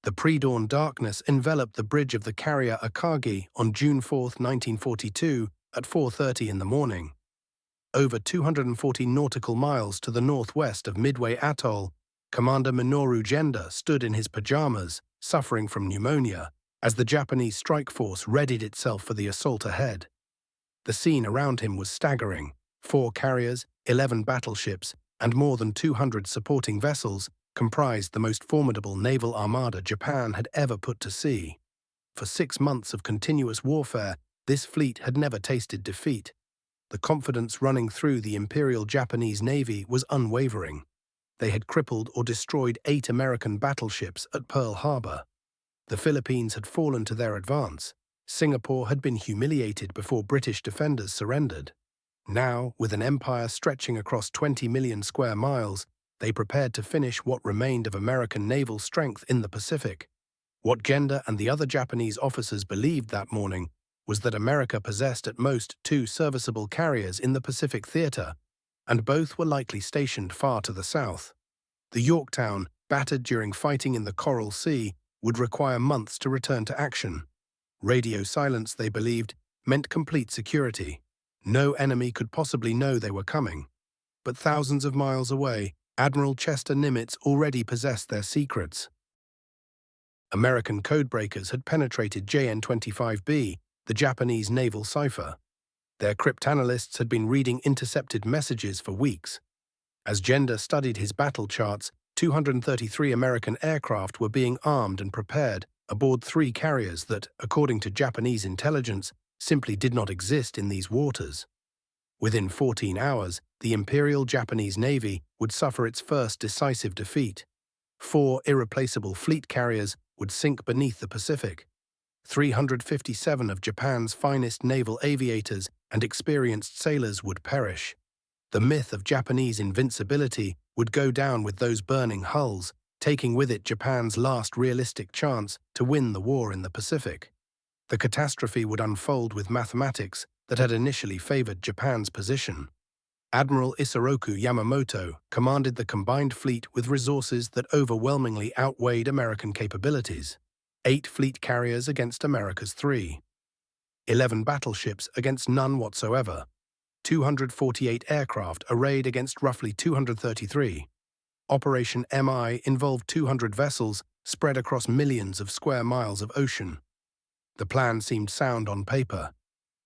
The pre-dawn darkness enveloped the bridge of the carrier Akagi on June 4, 1942, at 4:30 in the morning. Over 240 nautical miles to the northwest of Midway Atoll, Commander Minoru Genda stood in his pajamas, suffering from pneumonia, as the Japanese strike force readied itself for the assault ahead. The scene around him was staggering. 4 carriers, 11 battleships, and more than 200 supporting vessels comprised the most formidable naval armada Japan had ever put to sea. For 6 months of continuous warfare, this fleet had never tasted defeat. The confidence running through the Imperial Japanese Navy was unwavering. They had crippled or destroyed 8 American battleships at Pearl Harbor. The Philippines had fallen to their advance. Singapore had been humiliated before British defenders surrendered. Now, with an empire stretching across 20 million square miles, they prepared to finish what remained of American naval strength in the Pacific. What Genda and the other Japanese officers believed that morning was that America possessed at most 2 serviceable carriers in the Pacific theater, and both were likely stationed far to the south. The Yorktown, battered during fighting in the Coral Sea, would require months to return to action. Radio silence, they believed, meant complete security. No enemy could possibly know they were coming. But thousands of miles away, Admiral Chester Nimitz already possessed their secrets. American codebreakers had penetrated JN-25B, the Japanese naval cipher. Their cryptanalysts had been reading intercepted messages for weeks. As Genda studied his battle charts, 233 American aircraft were being armed and prepared aboard 3 carriers that, according to Japanese intelligence, simply did not exist in these waters. Within 14 hours, the Imperial Japanese Navy would suffer its first decisive defeat. 4 irreplaceable fleet carriers would sink beneath the Pacific. 357 of Japan's finest naval aviators and experienced sailors would perish. The myth of Japanese invincibility would go down with those burning hulls, taking with it Japan's last realistic chance to win the war in the Pacific. The catastrophe would unfold with mathematics that had initially favored Japan's position. Admiral Isoroku Yamamoto commanded the combined fleet with resources that overwhelmingly outweighed American capabilities. 8 fleet carriers against America's 3. 11 battleships against none whatsoever. 248 aircraft arrayed against roughly 233. Operation MI involved 200 vessels spread across millions of square miles of ocean. The plan seemed sound on paper.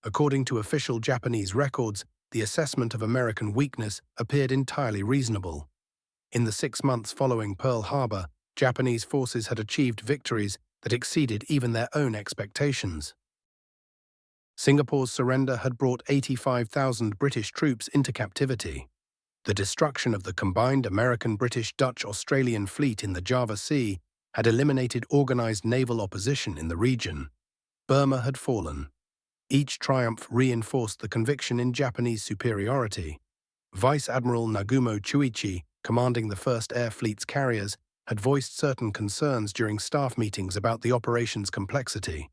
According to official Japanese records, the assessment of American weakness appeared entirely reasonable. In the 6 months following Pearl Harbor, Japanese forces had achieved victories that exceeded even their own expectations. Singapore's surrender had brought 85,000 British troops into captivity. The destruction of the combined American, British, Dutch, Australian fleet in the Java Sea had eliminated organized naval opposition in the region. Burma had fallen. Each triumph reinforced the conviction in Japanese superiority. Vice Admiral Nagumo Chuichi, commanding the 1st Air Fleet's carriers, had voiced certain concerns during staff meetings about the operation's complexity.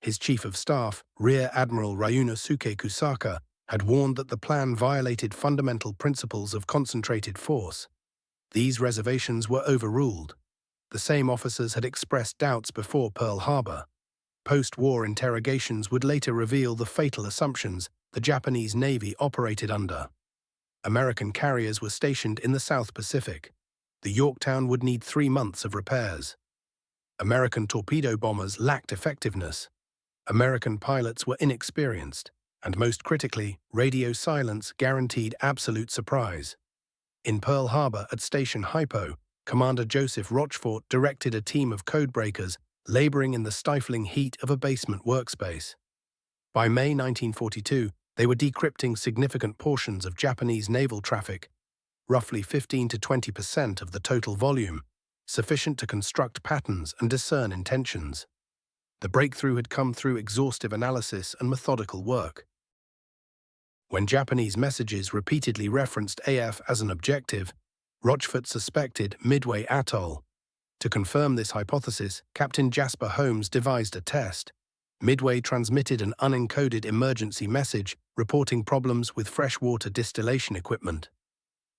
His Chief of Staff, Rear Admiral Ryunosuke Kusaka, had warned that the plan violated fundamental principles of concentrated force. These reservations were overruled. The same officers had expressed doubts before Pearl Harbor. Post-war interrogations would later reveal the fatal assumptions the Japanese Navy operated under. American carriers were stationed in the South Pacific. The Yorktown would need 3 months of repairs. American torpedo bombers lacked effectiveness. American pilots were inexperienced, and most critically, radio silence guaranteed absolute surprise. In Pearl Harbor at Station Hypo, Commander Joseph Rochefort directed a team of codebreakers laboring in the stifling heat of a basement workspace. By May 1942, they were decrypting significant portions of Japanese naval traffic, roughly 15 to 20% of the total volume, sufficient to construct patterns and discern intentions. The breakthrough had come through exhaustive analysis and methodical work. When Japanese messages repeatedly referenced AF as an objective, Rochefort suspected Midway Atoll. To confirm this hypothesis, Captain Jasper Holmes devised a test. Midway transmitted an unencoded emergency message reporting problems with freshwater distillation equipment.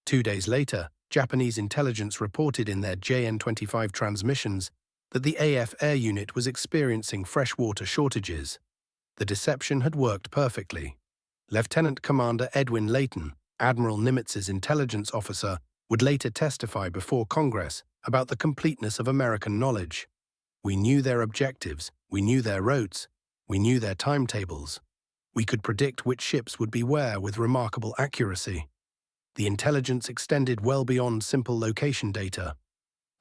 2 days later, Japanese intelligence reported in their JN-25 transmissions that the AF Air Unit was experiencing freshwater shortages. The deception had worked perfectly. Lieutenant Commander Edwin Layton, Admiral Nimitz's intelligence officer, would later testify before Congress about the completeness of American knowledge. We knew their objectives, we knew their routes, we knew their timetables. We could predict which ships would be where with remarkable accuracy. The intelligence extended well beyond simple location data.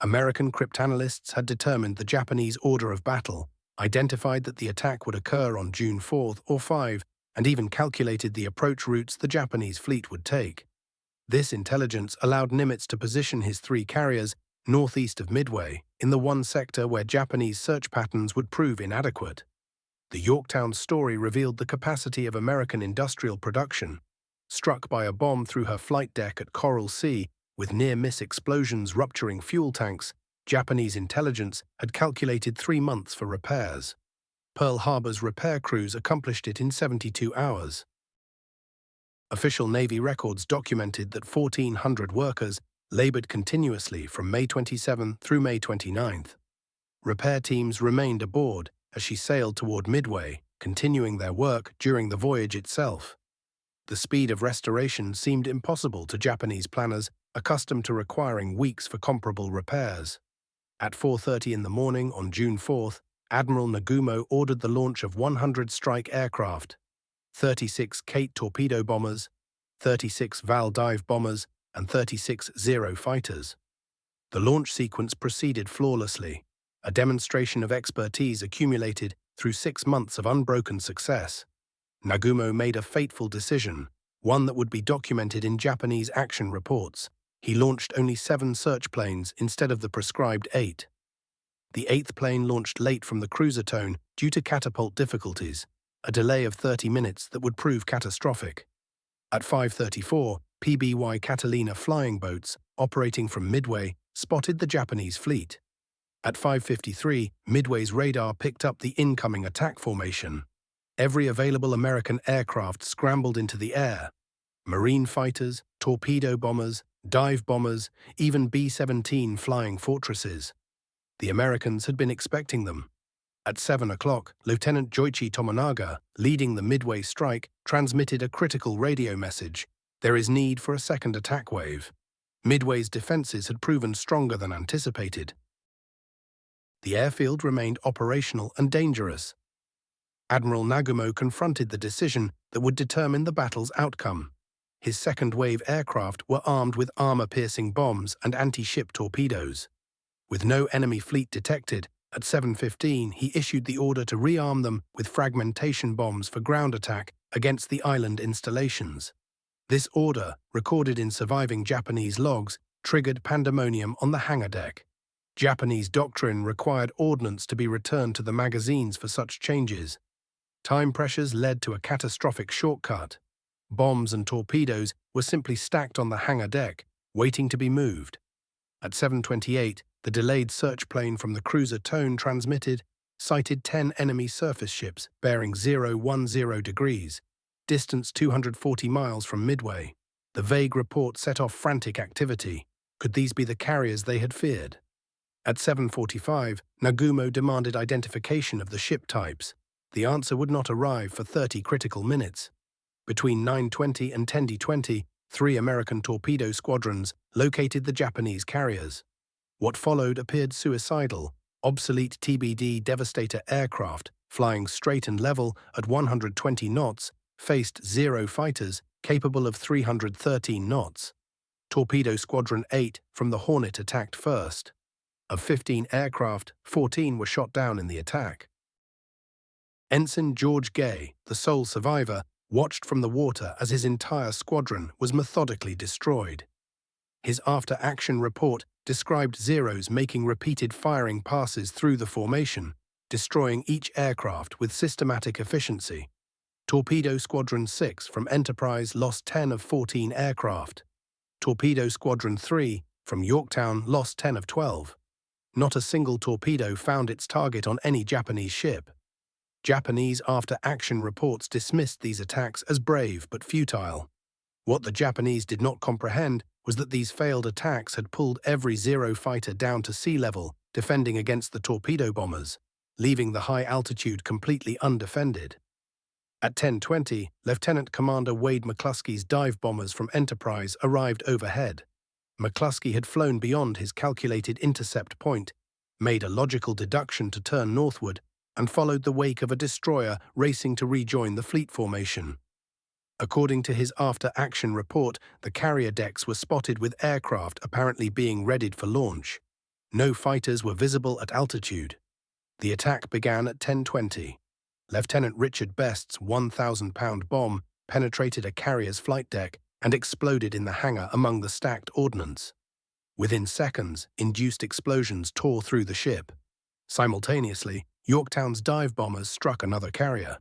American cryptanalysts had determined the Japanese order of battle, identified that the attack would occur on June 4 or 5, and even calculated the approach routes the Japanese fleet would take. This intelligence allowed Nimitz to position his 3 carriers northeast of Midway, in the one sector where Japanese search patterns would prove inadequate. The Yorktown story revealed the capacity of American industrial production. Struck by a bomb through her flight deck at Coral Sea, with near-miss explosions rupturing fuel tanks, Japanese intelligence had calculated 3 months for repairs. Pearl Harbor's repair crews accomplished it in 72 hours. Official Navy records documented that 1,400 workers labored continuously from May 27 through May 29. Repair teams remained aboard as she sailed toward Midway, continuing their work during the voyage itself. The speed of restoration seemed impossible to Japanese planners accustomed to requiring weeks for comparable repairs. At 4:30 in the morning on June 4, Admiral Nagumo ordered the launch of 100 strike aircraft, 36 Kate torpedo bombers, 36 Val dive bombers, and 36 Zero fighters. The launch sequence proceeded flawlessly, a demonstration of expertise accumulated through 6 months of unbroken success. Nagumo made a fateful decision, one that would be documented in Japanese action reports. He launched only 7 search planes instead of the prescribed 8. The 8th plane launched late from the cruiser tone due to catapult difficulties, a delay of 30 minutes that would prove catastrophic. At 5:34, PBY Catalina flying boats, operating from Midway, spotted the Japanese fleet. At 5:53, Midway's radar picked up the incoming attack formation. Every available American aircraft scrambled into the air. Marine fighters, torpedo bombers, dive bombers, even B-17 flying fortresses. The Americans had been expecting them. At 7 o'clock, Lieutenant Joichi Tomonaga, leading the Midway strike, transmitted a critical radio message. There is need for a second attack wave. Midway's defenses had proven stronger than anticipated. The airfield remained operational and dangerous. Admiral Nagumo confronted the decision that would determine the battle's outcome. His second-wave aircraft were armed with armor-piercing bombs and anti-ship torpedoes. With no enemy fleet detected, at 7:15 he issued the order to rearm them with fragmentation bombs for ground attack against the island installations. This order, recorded in surviving Japanese logs, triggered pandemonium on the hangar deck. Japanese doctrine required ordnance to be returned to the magazines for such changes. Time pressures led to a catastrophic shortcut. Bombs and torpedoes were simply stacked on the hangar deck, waiting to be moved. At 7:28, the delayed search plane from the cruiser Tone cited 10 enemy surface ships bearing 010 degrees, distance 240 miles from Midway. The vague report set off frantic activity. Could these be the carriers they had feared? At 7:45, Nagumo demanded identification of the ship types. The answer would not arrive for 30 critical minutes. Between 9:20 and 10:20, 3 American torpedo squadrons located the Japanese carriers. What followed appeared suicidal. Obsolete TBD Devastator aircraft, flying straight and level at 120 knots, faced Zero fighters capable of 313 knots. Torpedo Squadron 8 from the Hornet attacked first. Of 15 aircraft, 14 were shot down in the attack. Ensign George Gay, the sole survivor, watched from the water as his entire squadron was methodically destroyed. His after-action report described Zeros making repeated firing passes through the formation, destroying each aircraft with systematic efficiency. Torpedo Squadron 6 from Enterprise lost 10 of 14 aircraft. Torpedo Squadron 3 from Yorktown lost 10 of 12. Not a single torpedo found its target on any Japanese ship. Japanese after-action reports dismissed these attacks as brave but futile. What the Japanese did not comprehend was that these failed attacks had pulled every Zero fighter down to sea level defending against the torpedo bombers, leaving the high altitude completely undefended. At 10:20, Lieutenant Commander Wade McCluskey's dive bombers from Enterprise arrived overhead. McCluskey had flown beyond his calculated intercept point, made a logical deduction to turn northward, and followed the wake of a destroyer racing to rejoin the fleet formation. According to his after-action report, the carrier decks were spotted with aircraft apparently being readied for launch. No fighters were visible at altitude. The attack began at 10:20. Lieutenant Richard Best's 1,000-pound bomb penetrated a carrier's flight deck and exploded in the hangar among the stacked ordnance. Within seconds, induced explosions tore through the ship. Simultaneously, Yorktown's dive bombers struck another carrier.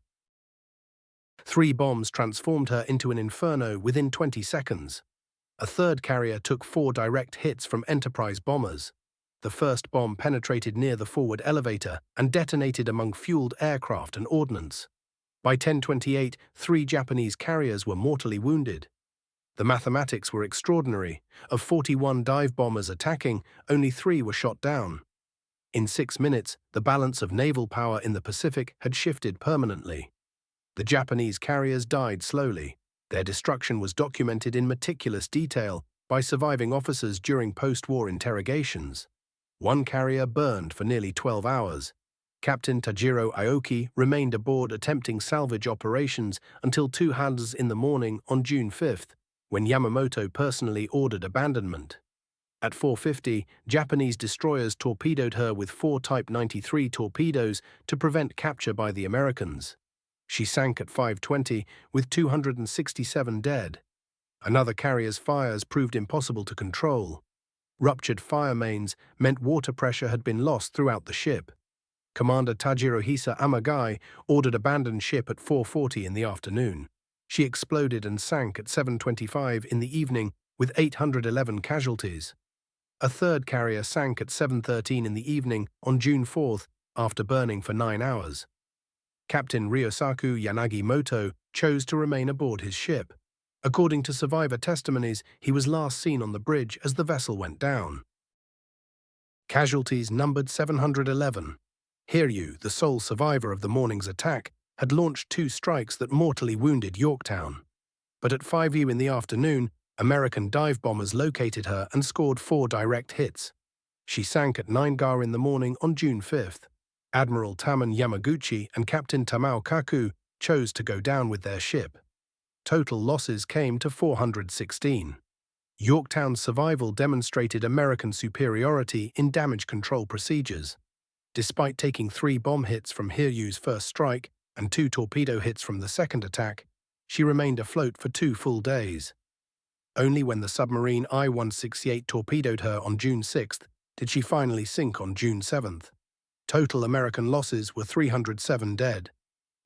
3 bombs transformed her into an inferno within 20 seconds. A third carrier took 4 direct hits from Enterprise bombers. The first bomb penetrated near the forward elevator and detonated among fueled aircraft and ordnance. By 10:28, 3 Japanese carriers were mortally wounded. The mathematics were extraordinary. Of 41 dive bombers attacking, only 3 were shot down. In 6 minutes, the balance of naval power in the Pacific had shifted permanently. The Japanese carriers died slowly. Their destruction was documented in meticulous detail by surviving officers during post-war interrogations. One carrier burned for nearly 12 hours. Captain Tajiro Aoki remained aboard attempting salvage operations until 2 hands in the morning on June 5, when Yamamoto personally ordered abandonment. At 4:50, Japanese destroyers torpedoed her with 4 Type 93 torpedoes to prevent capture by the Americans. She sank at 5:20 with 267 dead. Another carrier's fires proved impossible to control. Ruptured fire mains meant water pressure had been lost throughout the ship. Commander Tajirohisa Amagai ordered abandoned ship at 4:40 in the afternoon. She exploded and sank at 7:25 in the evening with 811 casualties. A third carrier sank at 7:13 in the evening on June 4 after burning for 9 hours. Captain Ryosaku Yanagimoto chose to remain aboard his ship. According to survivor testimonies, he was last seen on the bridge as the vessel went down. Casualties numbered 711. Hiryu, the sole survivor of the morning's attack, had launched 2 strikes that mortally wounded Yorktown. But at 5 in the afternoon, American dive bombers located her and scored 4 direct hits. She sank at 9 in the morning on June 5. Admiral Taman Yamaguchi and Captain Tamao Kaku chose to go down with their ship. Total losses came to 416. Yorktown's survival demonstrated American superiority in damage control procedures. Despite taking 3 bomb hits from Hiryu's first strike and 2 torpedo hits from the second attack, she remained afloat for 2 full days. Only when the submarine I-168 torpedoed her on June 6 did she finally sink on June 7. Total American losses were 307 dead,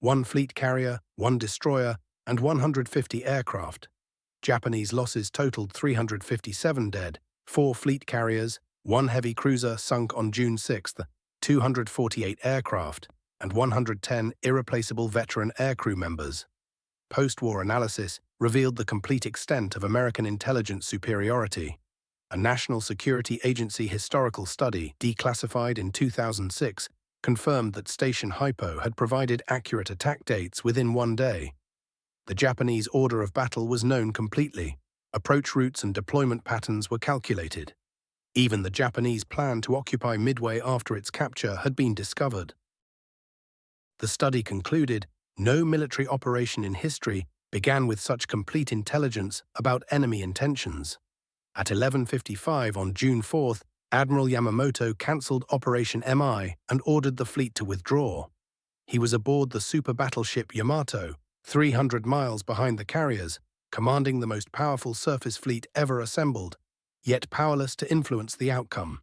1 fleet carrier, 1 destroyer, and 150 aircraft. Japanese losses totaled 357 dead, 4 fleet carriers, 1 heavy cruiser sunk on June 6, 248 aircraft, and 110 irreplaceable veteran aircrew members. Post-war analysis revealed the complete extent of American intelligence superiority. A National Security Agency historical study, declassified in 2006, confirmed that Station Hypo had provided accurate attack dates within 1 day. The Japanese order of battle was known completely. Approach routes and deployment patterns were calculated. Even the Japanese plan to occupy Midway after its capture had been discovered. The study concluded, no military operation in history began with such complete intelligence about enemy intentions. At 11:55 on June 4, Admiral Yamamoto cancelled Operation MI and ordered the fleet to withdraw. He was aboard the super battleship Yamato, 300 miles behind the carriers, commanding the most powerful surface fleet ever assembled, yet powerless to influence the outcome.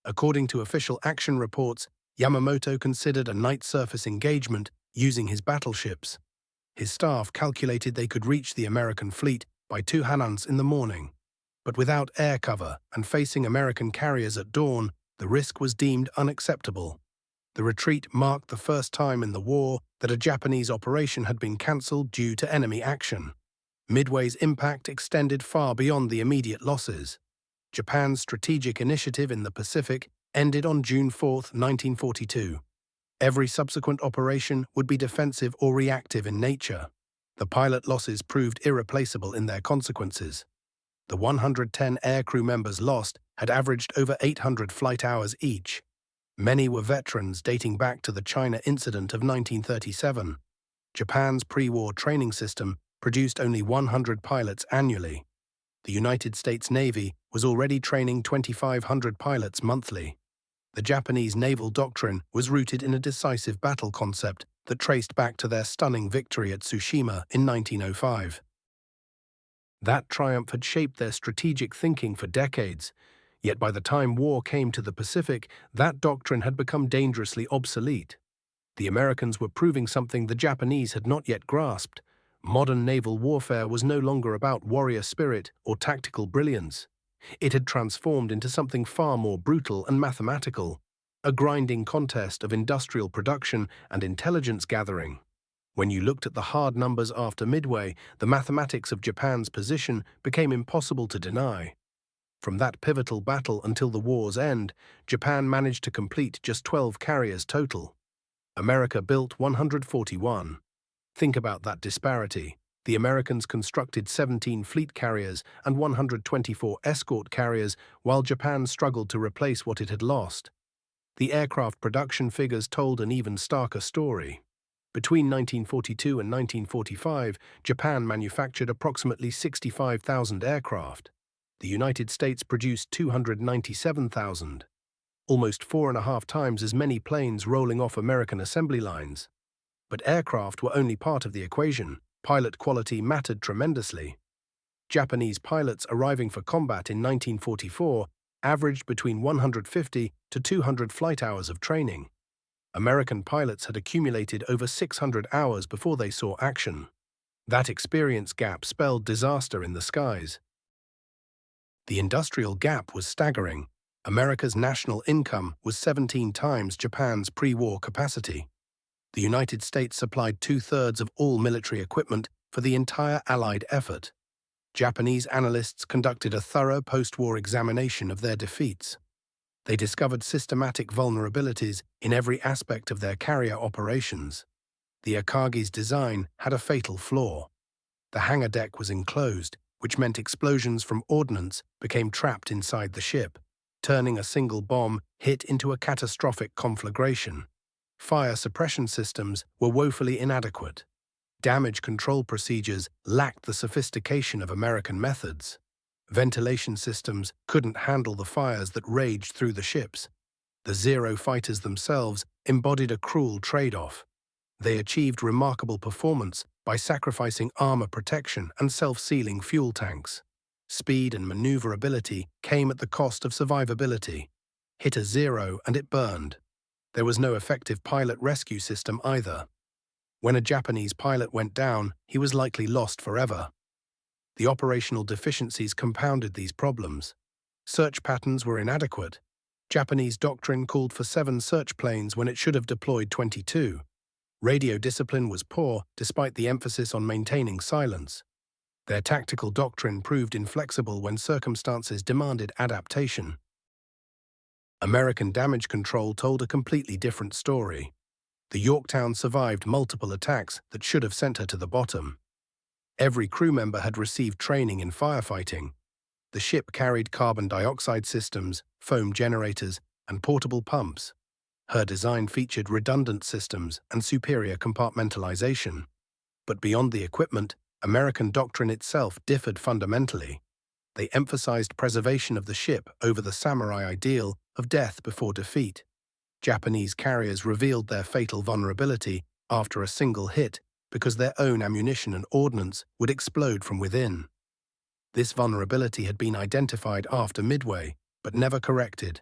According to official action reports, Yamamoto considered a night surface engagement using his battleships. His staff calculated they could reach the American fleet by 2 hanans in the morning. But without air cover and facing American carriers at dawn, the risk was deemed unacceptable. The retreat marked the first time in the war that a Japanese operation had been cancelled due to enemy action. Midway's impact extended far beyond the immediate losses. Japan's strategic initiative in the Pacific ended on June 4, 1942. Every subsequent operation would be defensive or reactive in nature. The pilot losses proved irreplaceable in their consequences. The 110 aircrew members lost had averaged over 800 flight hours each. Many were veterans dating back to the China incident of 1937. Japan's pre-war training system produced only 100 pilots annually. The United States Navy was already training 2,500 pilots monthly. The Japanese naval doctrine was rooted in a decisive battle concept that traced back to their stunning victory at Tsushima in 1905. That triumph had shaped their strategic thinking for decades, yet by the time war came to the Pacific, that doctrine had become dangerously obsolete. The Americans were proving something the Japanese had not yet grasped. Modern naval warfare was no longer about warrior spirit or tactical brilliance. It had transformed into something far more brutal and mathematical, a grinding contest of industrial production and intelligence gathering. When you looked at the hard numbers after Midway, the mathematics of Japan's position became impossible to deny. From that pivotal battle until the war's end, Japan managed to complete just 12 carriers total. America built 141. Think about that disparity. The Americans constructed 17 fleet carriers and 124 escort carriers, while Japan struggled to replace what it had lost. The aircraft production figures told an even starker story. Between 1942 and 1945, Japan manufactured approximately 65,000 aircraft. The United States produced 297,000. Almost 4.5 times as many planes rolling off American assembly lines. But aircraft were only part of the equation. Pilot quality mattered tremendously. Japanese pilots arriving for combat in 1944 averaged between 150 to 200 flight hours of training. American pilots had accumulated over 600 hours before they saw action. That experience gap spelled disaster in the skies. The industrial gap was staggering. America's national income was 17 times Japan's pre-war capacity. The United States supplied 2/3 of all military equipment for the entire Allied effort. Japanese analysts conducted a thorough post-war examination of their defeats. They discovered systematic vulnerabilities in every aspect of their carrier operations. The Akagi's design had a fatal flaw. The hangar deck was enclosed, which meant explosions from ordnance became trapped inside the ship, turning a single bomb hit into a catastrophic conflagration. Fire suppression systems were woefully inadequate. Damage control procedures lacked the sophistication of American methods. Ventilation systems couldn't handle the fires that raged through the ships. The Zero fighters themselves embodied a cruel trade-off. They achieved remarkable performance by sacrificing armor protection and self-sealing fuel tanks. Speed and maneuverability came at the cost of survivability. Hit a Zero and it burned. There was no effective pilot rescue system either. When a Japanese pilot went down, he was likely lost forever. The operational deficiencies compounded these problems. Search patterns were inadequate. Japanese doctrine called for 7 search planes when it should have deployed 22. Radio discipline was poor despite the emphasis on maintaining silence. Their tactical doctrine proved inflexible when circumstances demanded adaptation. American damage control told a completely different story. The Yorktown survived multiple attacks that should have sent her to the bottom. Every crew member had received training in firefighting. The ship carried carbon dioxide systems, foam generators, and portable pumps. Her design featured redundant systems and superior compartmentalization. But beyond the equipment, American doctrine itself differed fundamentally. They emphasized preservation of the ship over the samurai ideal of death before defeat. Japanese carriers revealed their fatal vulnerability after a single hit because their own ammunition and ordnance would explode from within. This vulnerability had been identified after Midway, but never corrected.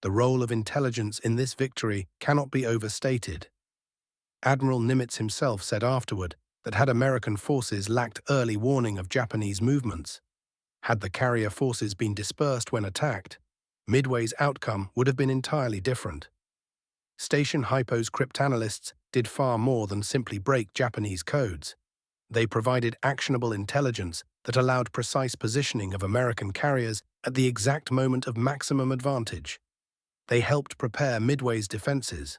The role of intelligence in this victory cannot be overstated. Admiral Nimitz himself said afterward that had American forces lacked early warning of Japanese movements, had the carrier forces been dispersed when attacked, Midway's outcome would have been entirely different. Station Hypo's cryptanalysts did far more than simply break Japanese codes. They provided actionable intelligence that allowed precise positioning of American carriers at the exact moment of maximum advantage. They helped prepare Midway's defenses.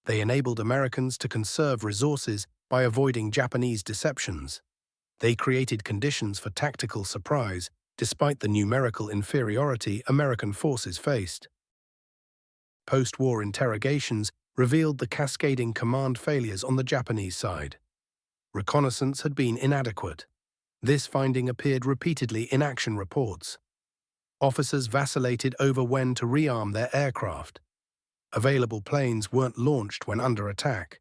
They enabled Americans to conserve resources by avoiding Japanese deceptions. They created conditions for tactical surprise, despite the numerical inferiority American forces faced. Post-war interrogations revealed the cascading command failures on the Japanese side. Reconnaissance had been inadequate. This finding appeared repeatedly in action reports. Officers vacillated over when to rearm their aircraft. Available planes weren't launched when under attack.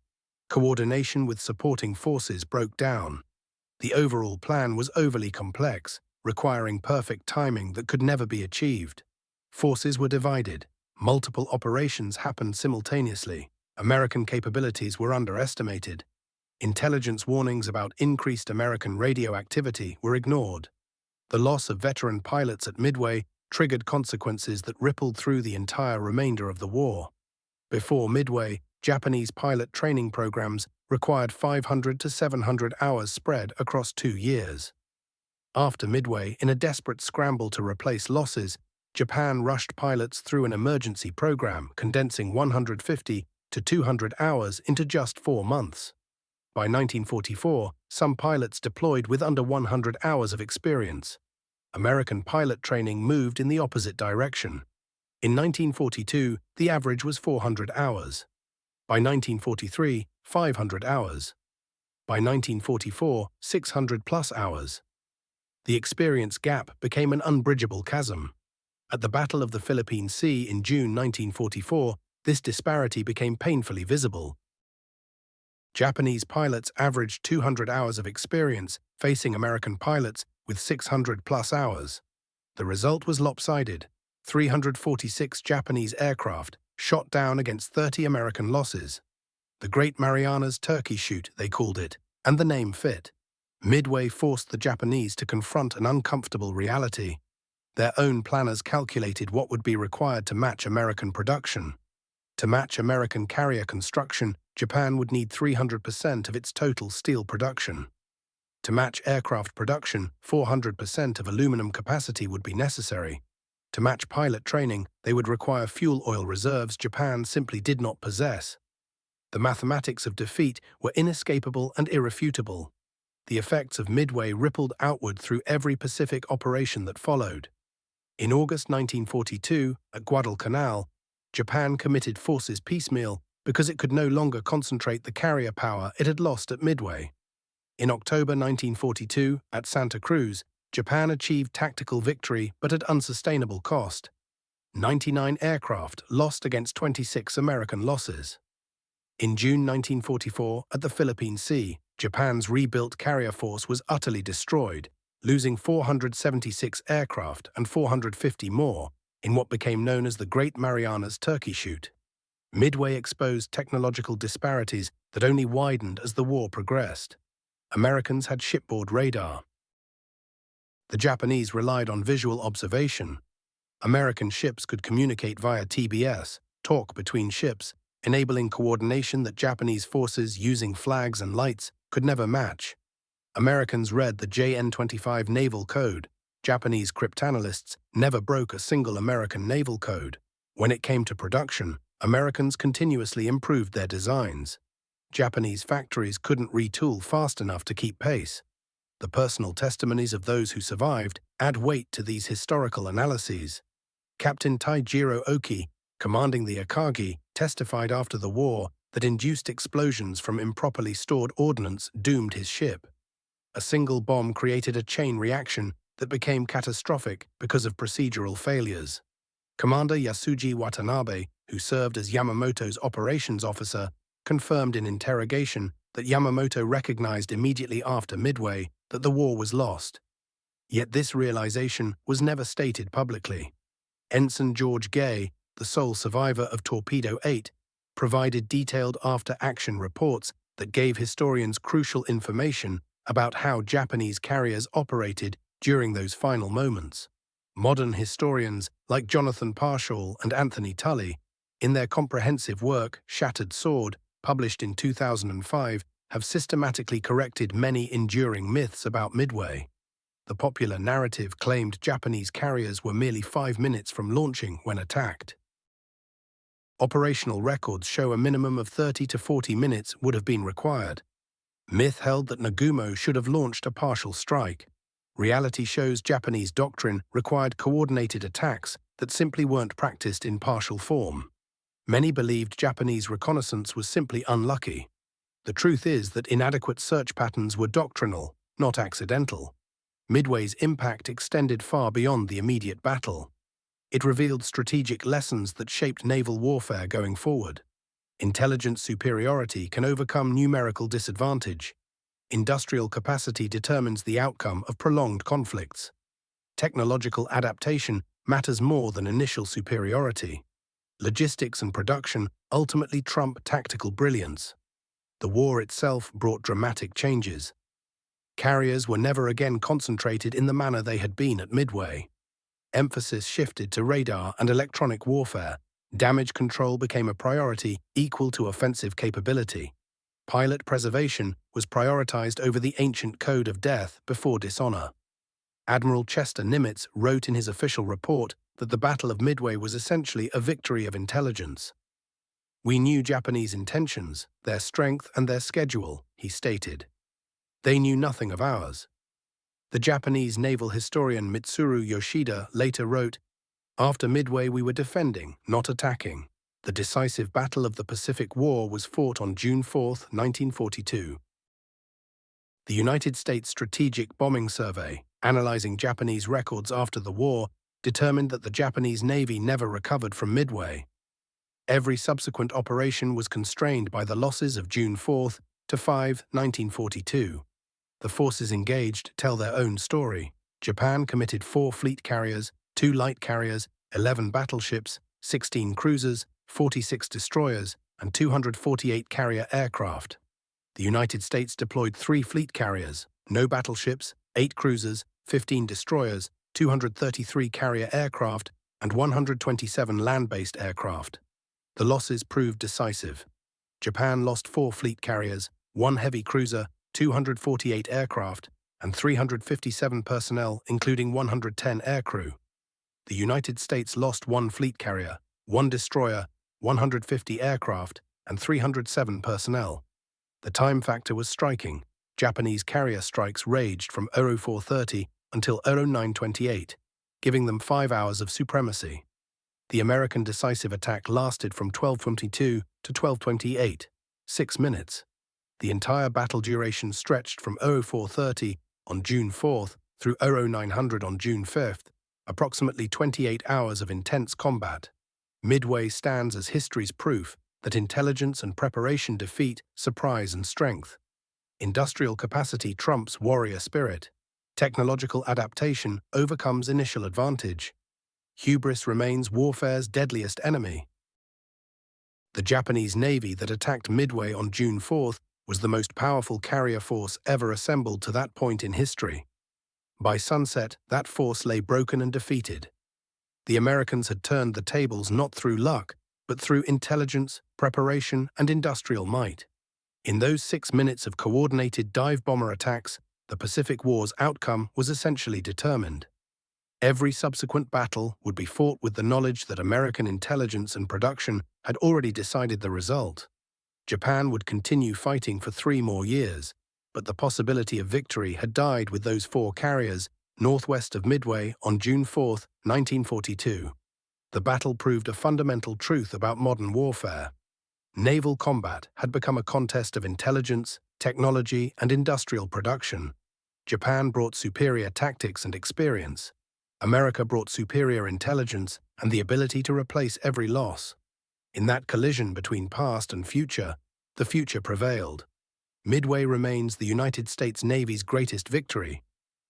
Coordination with supporting forces broke down. The overall plan was overly complex, requiring perfect timing that could never be achieved. Forces were divided. Multiple operations happened simultaneously. American capabilities were underestimated. Intelligence warnings about increased American radio activity were ignored. The loss of veteran pilots at Midway triggered consequences that rippled through the entire remainder of the war. Before Midway, Japanese pilot training programs required 500 to 700 hours spread across 2 years. After Midway, in a desperate scramble to replace losses, Japan rushed pilots through an emergency program, condensing 150 to 200 hours into just 4 months. By 1944, some pilots deployed with under 100 hours of experience. American pilot training moved in the opposite direction. In 1942, the average was 400 hours. By 1943, 500 hours. By 1944, 600-plus hours. The experience gap became an unbridgeable chasm. At the Battle of the Philippine Sea in June 1944, this disparity became painfully visible. Japanese pilots averaged 200 hours of experience, facing American pilots with 600-plus hours. The result was lopsided. 346 Japanese aircraft shot down against 30 American losses. The Great Marianas Turkey Shoot, they called it, and the name fit. Midway forced the Japanese to confront an uncomfortable reality. Their own planners calculated what would be required to match American production. To match American carrier construction, Japan would need 300% of its total steel production. To match aircraft production, 400% of aluminum capacity would be necessary. To match pilot training, they would require fuel oil reserves Japan simply did not possess. The mathematics of defeat were inescapable and irrefutable. The effects of Midway rippled outward through every Pacific operation that followed. In August 1942, at Guadalcanal, Japan committed forces piecemeal because it could no longer concentrate the carrier power it had lost at Midway. In October 1942, at Santa Cruz, Japan achieved tactical victory but at unsustainable cost. 99 aircraft lost against 26 American losses. In June 1944, at the Philippine Sea, Japan's rebuilt carrier force was utterly destroyed, losing 476 aircraft and 450 more in what became known as the Great Marianas Turkey Shoot. Midway exposed technological disparities that only widened as the war progressed. Americans had shipboard radar. The Japanese relied on visual observation. American ships could communicate via TBS, talk between ships, enabling coordination that Japanese forces using flags and lights could never match. Americans read the JN-25 naval code. Japanese cryptanalysts never broke a single American naval code. When it came to production, Americans continuously improved their designs. Japanese factories couldn't retool fast enough to keep pace. The personal testimonies of those who survived add weight to these historical analyses. Captain Taijiro Oki, commanding the Akagi, testified after the war that induced explosions from improperly stored ordnance doomed his ship. A single bomb created a chain reaction that became catastrophic because of procedural failures. Commander Yasuji Watanabe, who served as Yamamoto's operations officer, confirmed in interrogation that Yamamoto recognized immediately after Midway that the war was lost. Yet this realization was never stated publicly. Ensign George Gay, the sole survivor of Torpedo 8, provided detailed after-action reports that gave historians crucial information about how Japanese carriers operated during those final moments. Modern historians like Jonathan Parshall and Anthony Tully, in their comprehensive work Shattered Sword, published in 2005, have systematically corrected many enduring myths about Midway. The popular narrative claimed Japanese carriers were merely 5 minutes from launching when attacked. Operational records show a minimum of 30 to 40 minutes would have been required. Myth held that Nagumo should have launched a partial strike. Reality shows Japanese doctrine required coordinated attacks that simply weren't practiced in partial form. Many believed Japanese reconnaissance was simply unlucky. The truth is that inadequate search patterns were doctrinal, not accidental. Midway's impact extended far beyond the immediate battle. It revealed strategic lessons that shaped naval warfare going forward. Intelligence superiority can overcome numerical disadvantage. Industrial capacity determines the outcome of prolonged conflicts. Technological adaptation matters more than initial superiority. Logistics and production ultimately trump tactical brilliance. The war itself brought dramatic changes. Carriers were never again concentrated in the manner they had been at Midway. Emphasis shifted to radar and electronic warfare. Damage control became a priority equal to offensive capability. Pilot preservation was prioritized over the ancient code of death before dishonor. Admiral Chester Nimitz wrote in his official report that the Battle of Midway was essentially a victory of intelligence. "We knew Japanese intentions, their strength and their schedule," he stated. "They knew nothing of ours." The Japanese naval historian Mitsuru Yoshida later wrote, "After Midway we were defending, not attacking. The decisive Battle of the Pacific War was fought on June 4, 1942. The United States Strategic Bombing Survey, analyzing Japanese records after the war, determined that the Japanese Navy never recovered from Midway. Every subsequent operation was constrained by the losses of June 4 to 5, 1942. The forces engaged tell their own story. Japan committed 4 fleet carriers, 2 light carriers, 11 battleships, 16 cruisers, 46 destroyers, and 248 carrier aircraft. The United States deployed 3 fleet carriers, no battleships, 8 cruisers, 15 destroyers, 233 carrier aircraft, and 127 land-based aircraft. The losses proved decisive. Japan lost 4 fleet carriers, 1 heavy cruiser, 248 aircraft, and 357 personnel, including 110 aircrew. The United States lost 1 fleet carrier, 1 destroyer, 150 aircraft, and 307 personnel. The time factor was striking. Japanese carrier strikes raged from 0430 until 0928, giving them 5 hours of supremacy. The American decisive attack lasted from 12:22 to 12:28, 6 minutes. The entire battle duration stretched from 0430 on June 4th through 0900 on June 5th, approximately 28 hours of intense combat. Midway stands as history's proof that intelligence and preparation defeat surprise and strength. Industrial capacity trumps warrior spirit. Technological adaptation overcomes initial advantage. Hubris remains warfare's deadliest enemy. The Japanese Navy that attacked Midway on June 4th was the most powerful carrier force ever assembled to that point in history. By sunset, that force lay broken and defeated. The Americans had turned the tables not through luck, but through intelligence, preparation, and industrial might. In those 6 minutes of coordinated dive bomber attacks, the Pacific War's outcome was essentially determined. Every subsequent battle would be fought with the knowledge that American intelligence and production had already decided the result. Japan would continue fighting for 3 more years, but the possibility of victory had died with those 4 carriers northwest of Midway on June 4, 1942. The battle proved a fundamental truth about modern warfare. Naval combat had become a contest of intelligence, technology, and industrial production. Japan brought superior tactics and experience. America brought superior intelligence and the ability to replace every loss. In that collision between past and future, the future prevailed. Midway remains the United States Navy's greatest victory,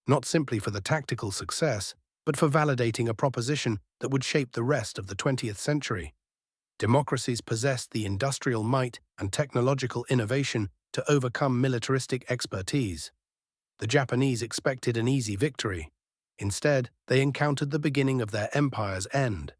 not simply for the tactical success, but for validating a proposition that would shape the rest of the 20th century. Democracies possessed the industrial might and technological innovation to overcome militaristic expertise. The Japanese expected an easy victory. Instead, they encountered the beginning of their empire's end.